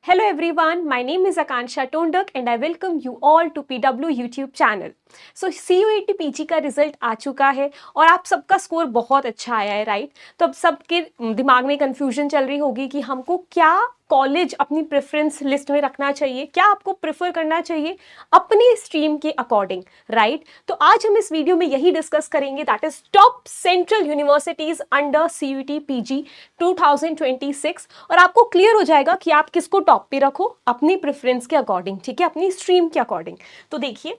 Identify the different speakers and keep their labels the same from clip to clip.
Speaker 1: Hello everyone, my name is Akansha Tondak and I welcome you all to PW YouTube channel. So CUET PG का result आ चुका है और आप सबका score बहुत अच्छा आया है, राइट? तो अब सबके दिमाग में कंफ्यूजन चल रही होगी कि हमको क्या कॉलेज अपनी प्रेफरेंस लिस्ट में रखना चाहिए, क्या आपको प्रेफर करना चाहिए अपनी स्ट्रीम के अकॉर्डिंग, राइट? तो आज हम इस वीडियो में यही डिस्कस करेंगे, that is top central universities under CUET PG 2026 और आपको क्लियर हो जाएगा कि आप किसको टॉप पे रखो अपनी प्रेफरेंस के अकॉर्डिंग, ठीक है, अपनी स्ट्रीम के अकॉर्डिंग। तो देखिए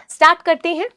Speaker 1: स्टार्ट करते हैं।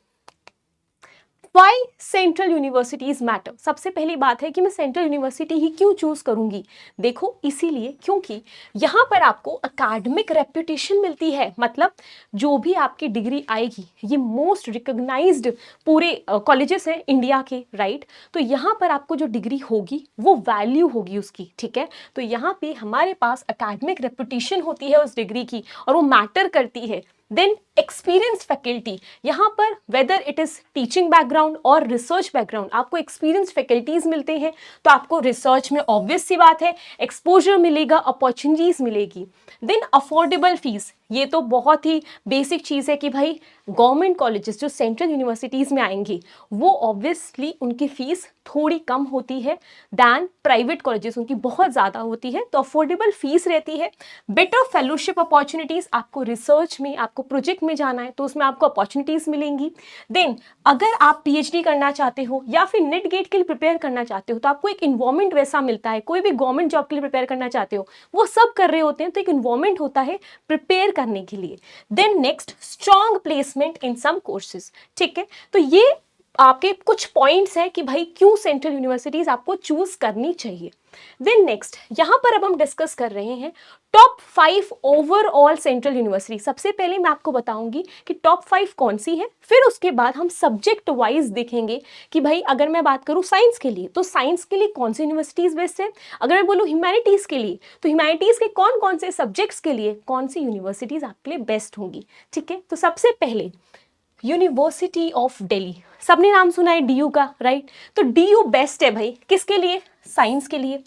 Speaker 1: Why central universities matter. सबसे पहली बात है कि मैं सेंट्रल यूनिवर्सिटी ही क्यों चूज करूंगी। देखो इसीलिए क्योंकि यहाँ पर आपको अकाडमिक रेप्यूटेशन मिलती है, मतलब जो भी आपकी डिग्री आएगी ये मोस्ट रिकॉग्नाइज्ड पूरे कॉलेजेस हैं इंडिया के, राइट? तो यहाँ पर आपको जो डिग्री होगी वो वैल्यू होगी उसकी, ठीक है? तो यहाँ पे हमारे पास अकाडमिक रेप्यूटेशन होती है उस डिग्री की और वो मैटर करती है। देन एक्सपीरियंस फैकल्टी, यहाँ पर whether it is teaching background और रिसर्च बैकग्राउंड, आपको एक्सपीरियंस फैकल्टीज मिलते हैं तो आपको रिसर्च में ऑब्वियस सी बात है एक्सपोजर मिलेगा, अपॉर्चुनिटीज मिलेगी। देन अफोर्डेबल फीस, ये तो बहुत ही बेसिक चीज़ है कि भाई गवर्नमेंट कॉलेजेस जो सेंट्रल यूनिवर्सिटीज़ में आएंगे वो ऑब्वियसली उनकी फ़ीस थोड़ी कम होती है दैन प्राइवेट कॉलेजेस, उनकी बहुत ज़्यादा होती है, तो अफोर्डेबल फीस रहती है। बेटर फेलोशिप अपॉर्चुनिटीज़, आपको रिसर्च में, आपको प्रोजेक्ट में जाना है तो उसमें आपको अपॉर्चुनिटीज़ मिलेंगी। देन अगर आप PhD करना चाहते हो या फिर नेट गेट के लिए प्रिपेयर करना चाहते हो तो आपको एक इन्वायरमेंट वैसा मिलता है, कोई भी गवर्नमेंट जॉब के लिए प्रिपेयर करना चाहते हो वो सब कर रहे होते हैं तो एक इन्वायरमेंट होता है प्रिपेयर करने के लिए। Then next strong placement in some courses, ठीक है? तो ये आपके कुछ पॉइंट्स हैं कि भाई क्यों सेंट्रल यूनिवर्सिटीज आपको चूज करनी चाहिए। देन नेक्स्ट यहाँ पर अब हम डिस्कस कर रहे हैं टॉप 5 ओवरऑल सेंट्रल यूनिवर्सिटी। सबसे पहले मैं आपको बताऊंगी कि टॉप 5 कौन सी है, फिर उसके बाद हम सब्जेक्ट वाइज देखेंगे कि भाई अगर मैं बात करूं साइंस के लिए तो साइंस के लिए कौन सी यूनिवर्सिटीज बेस्ट है, अगर मैं बोलूं ह्यूमैनिटीज के लिए तो ह्यूमैनिटीज के कौन कौन से सब्जेक्ट्स के लिए कौन सी यूनिवर्सिटीज आपके लिए बेस्ट होंगी, ठीक है? तो सबसे पहले यूनिवर्सिटी ऑफ दिल्ली, सबने नाम सुना है DU का, राइट? तो DU बेस्ट है भाई किसके लिए? साइंस के लिए,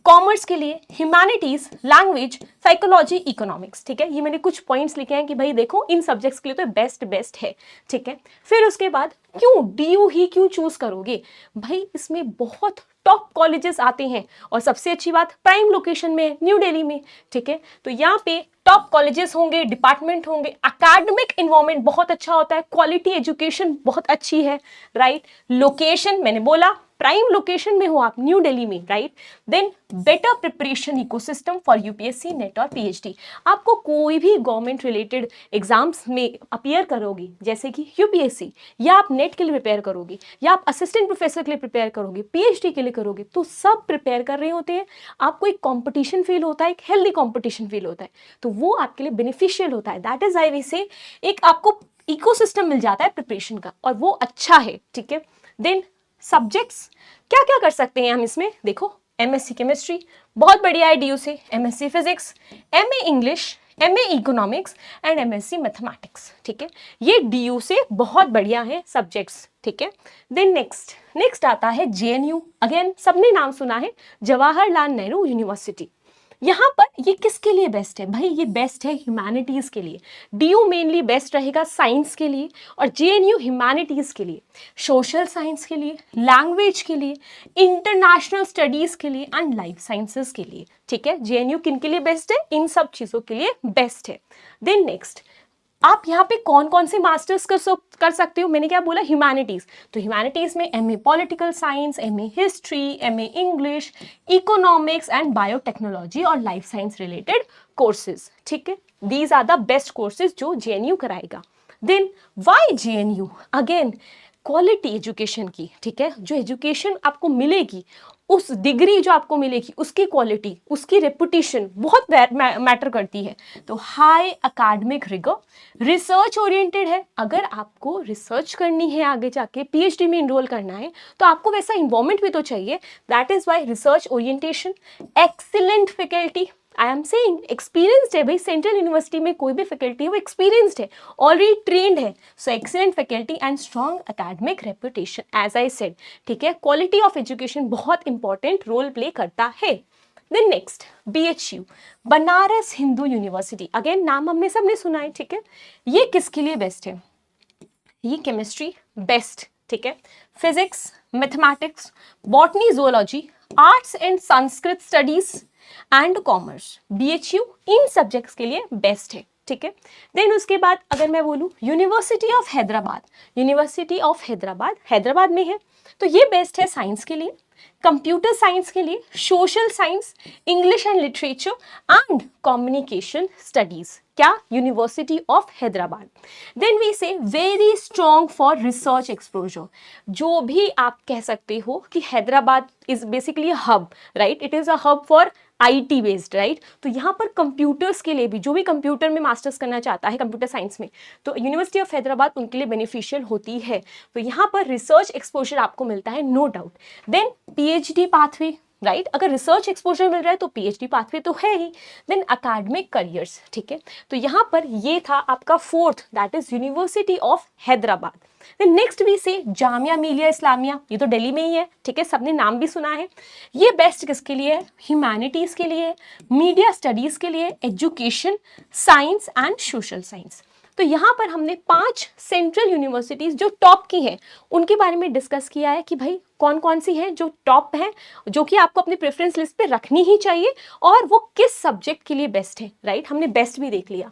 Speaker 1: कॉमर्स के लिए, ह्यूमैनिटीज, लैंग्वेज, साइकोलॉजी, इकोनॉमिक्स, ठीक है? ये मैंने कुछ पॉइंट्स लिखे हैं कि भाई देखो इन सब्जेक्ट्स के लिए तो बेस्ट है, ठीक है? फिर उसके बाद क्यों DU ही क्यों चूज करोगे भाई? इसमें बहुत टॉप कॉलेजेस आते हैं और सबसे अच्छी बात प्राइम लोकेशन में है, न्यू दिल्ली में, ठीक है? तो यहाँ पे टॉप कॉलेजेस होंगे, डिपार्टमेंट होंगे, एकेडमिक इन्वायरमेंट बहुत अच्छा होता है, क्वालिटी एजुकेशन बहुत अच्छी है, राइट? लोकेशन मैंने बोला प्राइम लोकेशन में हो आप न्यू दिल्ली में, right? Then better preparation ecosystem for UPSC NET और PhD, आपको कोई भी गवर्नमेंट रिलेटेड एग्जाम्स में अपीयर करोगी जैसे कि UPSC या आप नेट के लिए प्रिपेयर करोगी या आप असिस्टेंट प्रोफेसर के लिए प्रिपेयर करोगे, PhD के लिए करोगे, तो सब प्रिपेयर कर रहे होते हैं, आपको एक कॉम्पिटिशन फील होता है, एक हेल्दी कॉम्पिटिशन फील होता है, तो वो आपके लिए बेनिफिशियल होता है। दैट इज आई वी से एक आपको इकोसिस्टम मिल जाता है प्रिपरेशन का और वो अच्छा है, ठीक है? देन सब्जेक्ट्स क्या क्या कर सकते हैं हम इसमें, देखो MSc केमिस्ट्री बहुत बढ़िया है DU से, MSc physics, MA English, MA economics and MSc mathematics, ठीक है? ये DU से बहुत बढ़िया है सब्जेक्ट्स, ठीक है? देन नेक्स्ट आता है JNU, अगेन सबने नाम सुना है, जवाहरलाल नेहरू यूनिवर्सिटी। यहाँ पर ये किसके लिए बेस्ट है भाई? ये बेस्ट है ह्यूमैनिटीज के लिए। DU मेनली बेस्ट रहेगा साइंस के लिए और JNU ह्यूमैनिटीज के लिए, सोशल साइंस के लिए, लैंग्वेज के लिए, इंटरनेशनल स्टडीज के लिए एंड लाइफ साइंसेस के लिए, ठीक है? JNU किन के लिए बेस्ट है? इन सब चीजों के लिए बेस्ट है। देन नेक्स्ट आप यहाँ पे कौन कौन से मास्टर्स कर सकते हो? मैंने क्या बोला? ह्यूमैनिटीज, तो ह्यूमैनिटीज में MA political science, MA history, MA English, economics and biotechnology और लाइफ साइंस रिलेटेड कोर्सेज, ठीक है? These are the best courses जो JNU कराएगा। Then why JNU? Again quality education की, ठीक है? जो एजुकेशन आपको मिलेगी, उस डिग्री जो आपको मिलेगी उसकी क्वालिटी, उसकी रेपुटेशन बहुत मैटर करती है। तो high academic rigour, research oriented है, अगर आपको रिसर्च करनी है आगे जाके PhD में इनरोल करना है तो आपको वैसा इन्वायरमेंट भी तो चाहिए, that is why research orientation. Excellent faculty, I am saying experienced है भाई, सेंट्रल यूनिवर्सिटी में कोई भी फैकल्टी है वो एक्सपीरियंस्ड है, ऑलरेडी ट्रेंड है, so excellent faculty and strong academic reputation as I said, ठीक है? क्वालिटी ऑफ एजुकेशन बहुत इंपॉर्टेंट रोल प्ले करता है। Then next BHU, Banaras Hindu University, again नाम हमने सबने सुना है, ठीक है। ये किसके लिए बेस्ट है? ये केमिस्ट्री बेस्ट, ठीक है, physics, mathematics, botany, zoology, arts and Sanskrit studies and commerce, BHU in subjects के लिए बेस्ट है, ठीक है। देन उसके बाद अगर मैं बोलूँ university of Hyderabad, university of Hyderabad Hyderabad में है, तो ये बेस्ट है साइंस के लिए, कंप्यूटर साइंस के लिए, social science, English and literature and communication studies, क्या? University of Hyderabad. Then we say very strong for research exposure, जो भी आप कह सकते हो कि Hyderabad is basically hub, right, it is a hub for IT based, right. तो यहाँ पर कंप्यूटर्स के लिए भी, जो भी कंप्यूटर में मास्टर्स करना चाहता है कंप्यूटर साइंस में, तो यूनिवर्सिटी ऑफ हैदराबाद उनके लिए बेनिफिशियल होती है। तो यहाँ पर रिसर्च एक्सपोजर आपको मिलता है, no doubt. Then PhD pathway, right, अगर रिसर्च एक्सपोजर मिल रहा है तो PhD पाथवे तो है ही। देन अकेडमिक करियर्स, ठीक है। तो यहाँ पर ये था आपका fourth, that is university of Hyderabad. Next भी से जामिया मिलिया इस्लामिया, ये तो दिल्ली में ही है, ठीक है, सबने नाम भी सुना है। ये बेस्ट किसके लिए है? ह्यूमैनिटीज के लिए, मीडिया स्टडीज के लिए, education, science and social science. तो यहाँ पर हमने 5 सेंट्रल यूनिवर्सिटीज जो टॉप की हैं उनके बारे में डिस्कस किया है कि भाई कौन कौन सी हैं जो टॉप हैं, जो कि आपको अपनी प्रेफरेंस लिस्ट पे रखनी ही चाहिए, और वो किस सब्जेक्ट के लिए बेस्ट है, राइट। हमने बेस्ट भी देख लिया।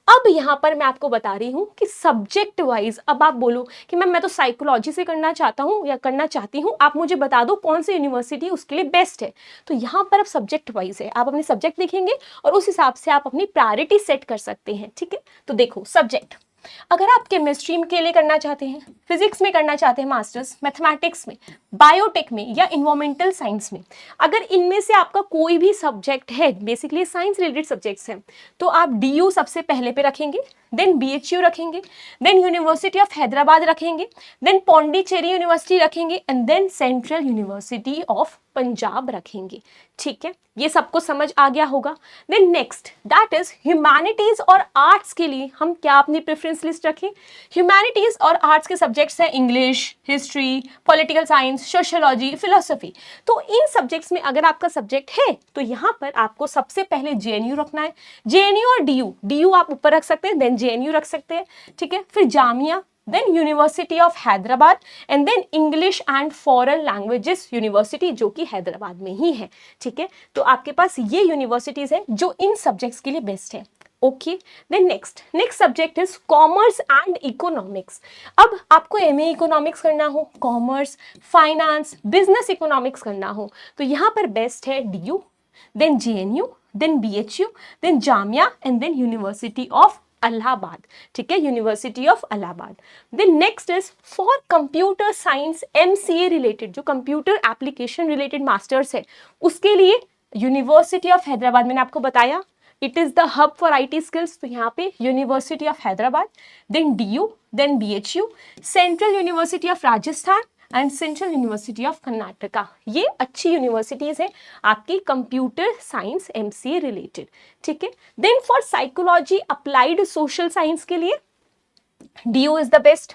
Speaker 1: अब यहाँ पर मैं आपको बता रही हूँ कि सब्जेक्ट वाइज, अब आप बोलो कि मैम मैं तो साइकोलॉजी से करना चाहता हूँ या करना चाहती हूँ, आप मुझे बता दो कौन सी यूनिवर्सिटी उसके लिए बेस्ट है। तो यहाँ पर अब सब्जेक्ट वाइज है, आप अपने सब्जेक्ट देखेंगे और उस हिसाब से आप अपनी प्रायोरिटी सेट कर सकते हैं, ठीक है। तो देखो सब्जेक्ट, अगर आप केमिस्ट्री के लिए करना चाहते हैं, फिजिक्स में करना चाहते हैं मास्टर्स, मैथमेटिक्स में, बायोटेक में या इन्वायरमेंटल साइंस में, अगर इनमें से आपका कोई भी सब्जेक्ट है, बेसिकली साइंस रिलेटेड सब्जेक्ट्स हैं, तो आप DU सबसे पहले पे रखेंगे, देन BHU रखेंगे, देन यूनिवर्सिटी ऑफ हैदराबाद रखेंगे, देन पौंडीचेरी यूनिवर्सिटी रखेंगे, and then central university of Punjab रखेंगे, ठीक है। ये सबको समझ आ गया होगा। Then next that is humanities और आर्ट्स के लिए हम क्या अपनी प्रेफरेंस लिस्ट रखें? ह्यूमैनिटीज और आर्ट्स के सब्जेक्ट्स हैं English, history, political science, sociology, philosophy. तो इन सब्जेक्ट्स में अगर आपका सब्जेक्ट है तो यहाँ पर आपको सबसे पहले JNU रखना है, JNU और DU आप ऊपर रख सकते हैं, देन JNU रख सकते हैं, ठीक है। फिर Jamia, then university of Hyderabad, and then English and foreign languages university, जो कि हैदराबाद में ही है, ठीक है। तो आपके पास ये यूनिवर्सिटीज हैं जो इन सब्जेक्ट्स के लिए बेस्ट है, okay. Then next subject is commerce and economics. अब आपको MA इकोनॉमिक्स करना हो, कॉमर्स, फाइनेंस, बिजनेस इकोनॉमिक्स करना हो, तो यहाँ पर बेस्ट है DU, then JNU, then BHU, then Jamia, and then university of Allahabad, ठीक है, university of Allahabad. Then next is for computer science MCA related, जो कंप्यूटर एप्लीकेशन रिलेटेड मास्टर्स है उसके लिए यूनिवर्सिटी ऑफ हैदराबाद, मैंने आपको बताया it is the hub for IT skills, तो यहाँ पे university of Hyderabad, then DU, then BHU, central university of Rajasthan and central university of Karnataka. ये अच्छी यूनिवर्सिटीज है आपकी कंप्यूटर साइंस MCA रिलेटेड, ठीक है। Then for psychology applied social science के लिए DU is the best,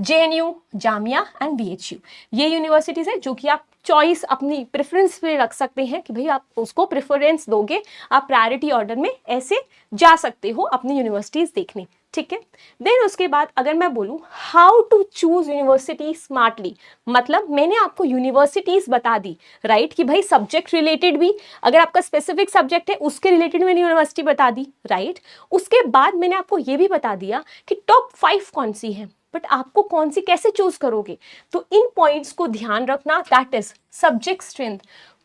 Speaker 1: JNU, Jamia and BHU, ये universities है जो कि आप चॉइस अपनी प्रेफरेंस पे रख सकते हैं कि भाई आप उसको प्रेफरेंस दोगे, आप प्रायोरिटी ऑर्डर में ऐसे जा सकते हो अपनी यूनिवर्सिटीज देखने, ठीक है। देन उसके बाद अगर मैं बोलूँ how to choose university smartly, मतलब मैंने आपको यूनिवर्सिटीज बता दी, राइट, कि भाई सब्जेक्ट रिलेटेड भी, अगर आपका स्पेसिफिक सब्जेक्ट है उसके रिलेटेड मैंने यूनिवर्सिटी बता दी, राइट। उसके बाद मैंने आपको ये भी बता दिया कि टॉप 5 कौन सी है, बट आपको कौन सी कैसे चूज करोगे, तो इन पॉइंट्स को ध्यान रखना, दैट इज सब्जेक्ट स्ट्रेंथ,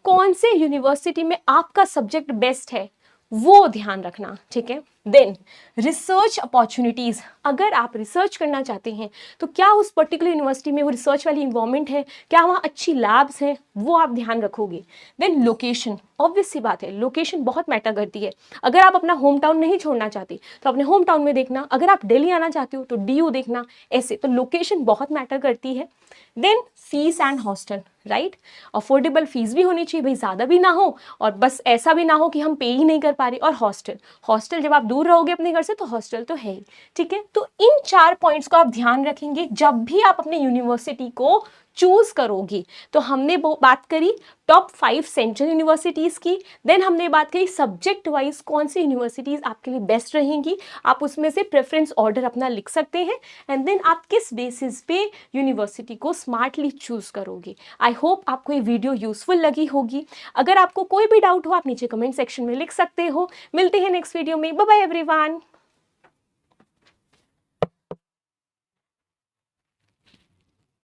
Speaker 1: कौन से यूनिवर्सिटी में आपका सब्जेक्ट बेस्ट है वो ध्यान रखना, ठीक है। देन रिसर्च अपॉर्चुनिटीज, अगर आप रिसर्च करना चाहते हैं तो क्या उस पर्टिकुलर यूनिवर्सिटी में वो रिसर्च वाली इन्वायरमेंट है, क्या वहाँ अच्छी लैब्स हैं, वो आप ध्यान रखोगे। देन लोकेशन, ऑब्वियस सी बात है लोकेशन बहुत मैटर करती है, अगर आप अपना होम टाउन नहीं छोड़ना चाहते तो अपने होम टाउन में देखना, अगर आप दिल्ली आना चाहते हो तो DU देखना, ऐसे तो लोकेशन बहुत मैटर करती है। Then fees and hostel, right, affordable fees भी होनी चाहिए भाई, ज़्यादा भी ना हो और बस ऐसा भी ना हो कि हम पे ही नहीं कर पा रहे, और हॉस्टल जब आप दूर रहोगे अपने घर से तो हॉस्टल तो है ही, ठीक है। तो इन 4 पॉइंट्स को आप ध्यान रखेंगे जब भी आप अपनी यूनिवर्सिटी को चूज़ करोगी। तो हमने बात करी टॉप 5 सेंट्रल यूनिवर्सिटीज़ की, देन हमने बात करी सब्जेक्ट वाइज कौन सी यूनिवर्सिटीज़ आपके लिए बेस्ट रहेंगी, आप उसमें से प्रेफरेंस ऑर्डर अपना लिख सकते हैं, एंड देन आप किस बेसिस पे यूनिवर्सिटी को स्मार्टली चूज़ करोगे। आई होप आपको ये वीडियो यूजफुल लगी होगी। अगर आपको कोई भी डाउट हो आप नीचे कमेंट सेक्शन में लिख सकते हो। मिलते हैं नेक्स्ट वीडियो में। Bye bye everyone.